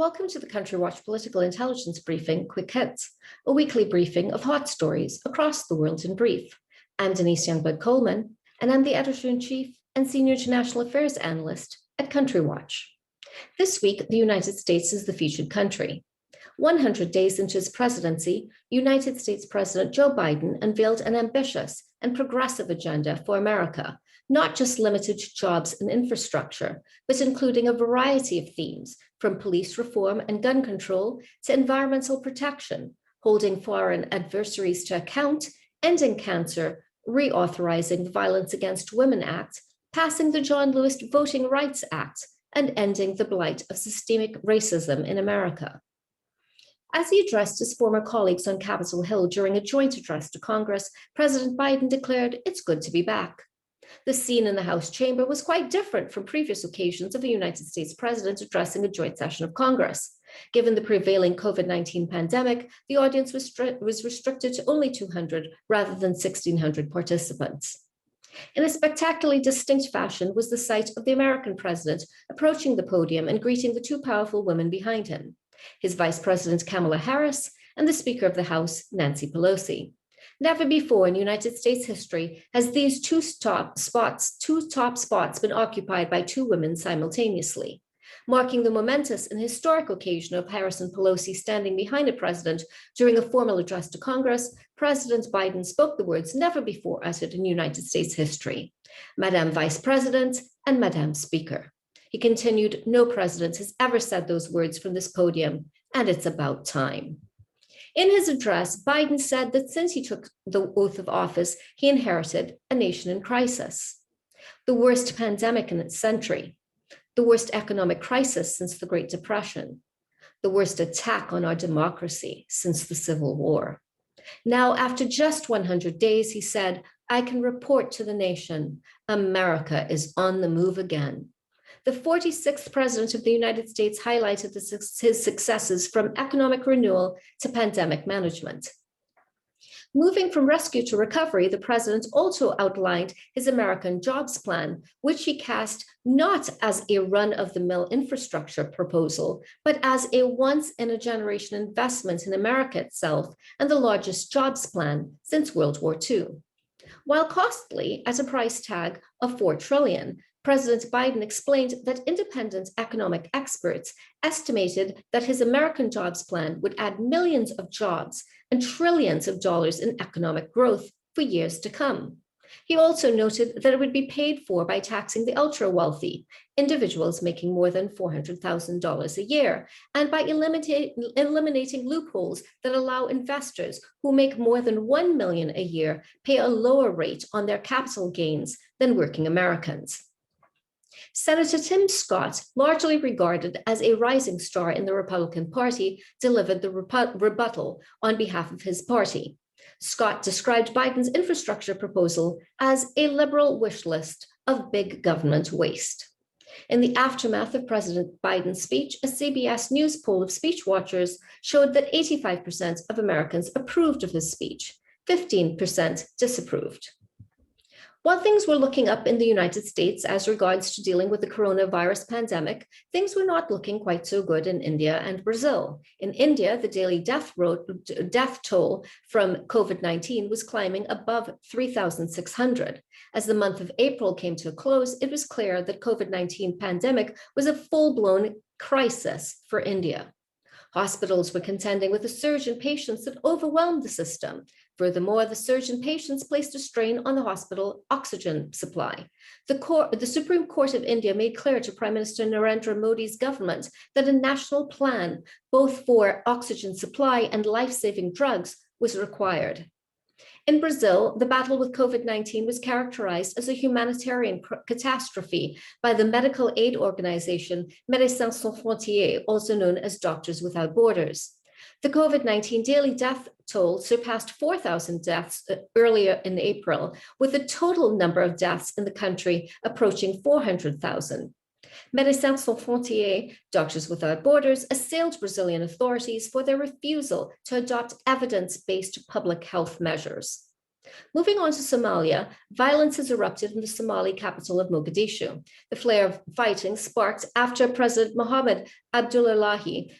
Welcome to the Country Watch Political Intelligence Briefing Quick Hits, a weekly briefing of hot stories across the world in brief. I'm Denise Youngblood Coleman, and I'm the Editor-in-Chief and Senior International Affairs Analyst at Country Watch. This week, the United States is the featured country. 100 days into his presidency, United States President Joe Biden unveiled an ambitious and progressive agenda for America, not just limited to jobs and infrastructure, but including a variety of themes, from police reform and gun control to environmental protection, holding foreign adversaries to account, ending cancer, reauthorizing the Violence Against Women Act, passing the John Lewis Voting Rights Act, and ending the blight of systemic racism in America. As he addressed his former colleagues on Capitol Hill during a joint address to Congress, President Biden declared, "It's good to be back." The scene in the House chamber was quite different from previous occasions of a United States president addressing a joint session of Congress. Given the prevailing COVID-19 pandemic, the audience was restricted to only 200 rather than 1,600 participants. In a spectacularly distinct fashion was the sight of the American president approaching the podium and greeting the two powerful women behind him, his Vice President Kamala Harris and the Speaker of the House, Nancy Pelosi. Never before in United States history has these two top spots been occupied by two women simultaneously. Marking the momentous and historic occasion of Harris and Pelosi standing behind a president during a formal address to Congress, President Biden spoke the words never before uttered in United States history: "Madam Vice President and Madam Speaker." He continued, "No president has ever said those words from this podium, and it's about time." In his address, Biden said that since he took the oath of office, he inherited a nation in crisis. The worst pandemic in its century, the worst economic crisis since the Great Depression, the worst attack on our democracy since the Civil War. Now, after just 100 days, he said, "I can report to the nation, America is on the move again." The 46th president of the United States highlighted his successes from economic renewal to pandemic management. Moving from rescue to recovery, the president also outlined his American Jobs Plan, which he cast not as a run-of-the-mill infrastructure proposal, but as a once-in-a-generation investment in America itself and the largest jobs plan since World War II. While costly at a price tag of $4 trillion, President Biden explained that independent economic experts estimated that his American Jobs Plan would add millions of jobs and trillions of dollars in economic growth for years to come. He also noted that it would be paid for by taxing the ultra-wealthy, individuals making more than $400,000 a year, and by eliminating loopholes that allow investors who make more than $1 million a year pay a lower rate on their capital gains than working Americans. Senator Tim Scott, largely regarded as a rising star in the Republican Party, delivered the rebuttal on behalf of his party. Scott described Biden's infrastructure proposal as a liberal wish list of big government waste. In the aftermath of President Biden's speech, a CBS News poll of speech watchers showed that 85% of Americans approved of his speech, 15% disapproved. While things were looking up in the United States as regards to dealing with the coronavirus pandemic, things were not looking quite so good in India and Brazil. In India, the daily death toll from COVID-19 was climbing above 3,600. As the month of April came to a close, it was clear that COVID-19 pandemic was a full-blown crisis for India. Hospitals were contending with a surge in patients that overwhelmed the system. Furthermore, the surge in patients placed a strain on the hospital oxygen supply. The Supreme Court of India made clear to Prime Minister Narendra Modi's government that a national plan, both for oxygen supply and life-saving drugs, was required. In Brazil, the battle with COVID-19 was characterized as a humanitarian catastrophe by the medical aid organization Médecins Sans Frontières, also known as Doctors Without Borders. The COVID-19 daily death toll surpassed 4,000 deaths earlier in April, with the total number of deaths in the country approaching 400,000. Médecins Sans Frontières, Doctors Without Borders, assailed Brazilian authorities for their refusal to adopt evidence-based public health measures. Moving on to Somalia, violence has erupted in the Somali capital of Mogadishu. The flare of fighting sparked after President Mohamed Abdullahi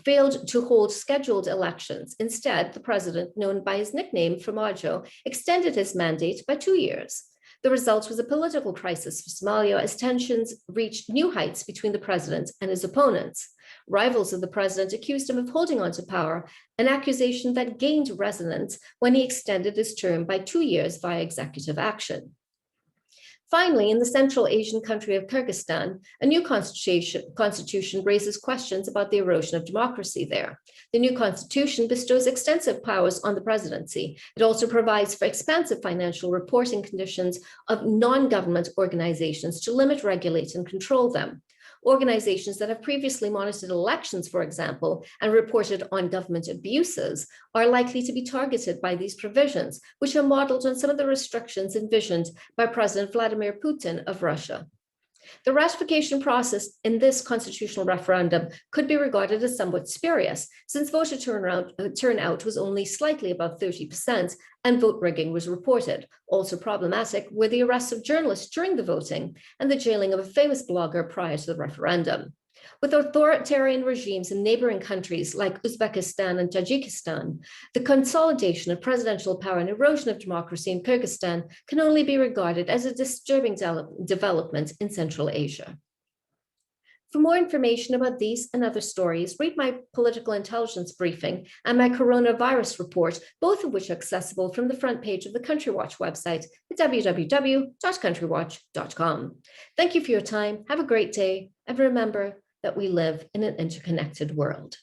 failed to hold scheduled elections. Instead, the president, known by his nickname Farmajo, extended his mandate by 2 years. The result was a political crisis for Somalia as tensions reached new heights between the president and his opponents. Rivals of the president accused him of holding on to power, an accusation that gained resonance when he extended his term by 2 years via executive action. Finally, in the Central Asian country of Kyrgyzstan, a new constitution raises questions about the erosion of democracy there. The new constitution bestows extensive powers on the presidency. It also provides for expansive financial reporting conditions of non-government organizations to limit, regulate, and control them. Organizations that have previously monitored elections, for example, and reported on government abuses are likely to be targeted by these provisions, which are modeled on some of the restrictions envisioned by President Vladimir Putin of Russia. The ratification process in this constitutional referendum could be regarded as somewhat spurious, since voter turnout was only slightly above 30% and vote rigging was reported. Also problematic were the arrests of journalists during the voting and the jailing of a famous blogger prior to the referendum. With authoritarian regimes in neighboring countries like Uzbekistan and Tajikistan, the consolidation of presidential power and erosion of democracy in Kyrgyzstan can only be regarded as a disturbing development in Central Asia. For more information about these and other stories, read my political intelligence briefing and my coronavirus report, both of which are accessible from the front page of the Country Watch website at www.countrywatch.com. Thank you for your time. Have a great day. And remember that we live in an interconnected world.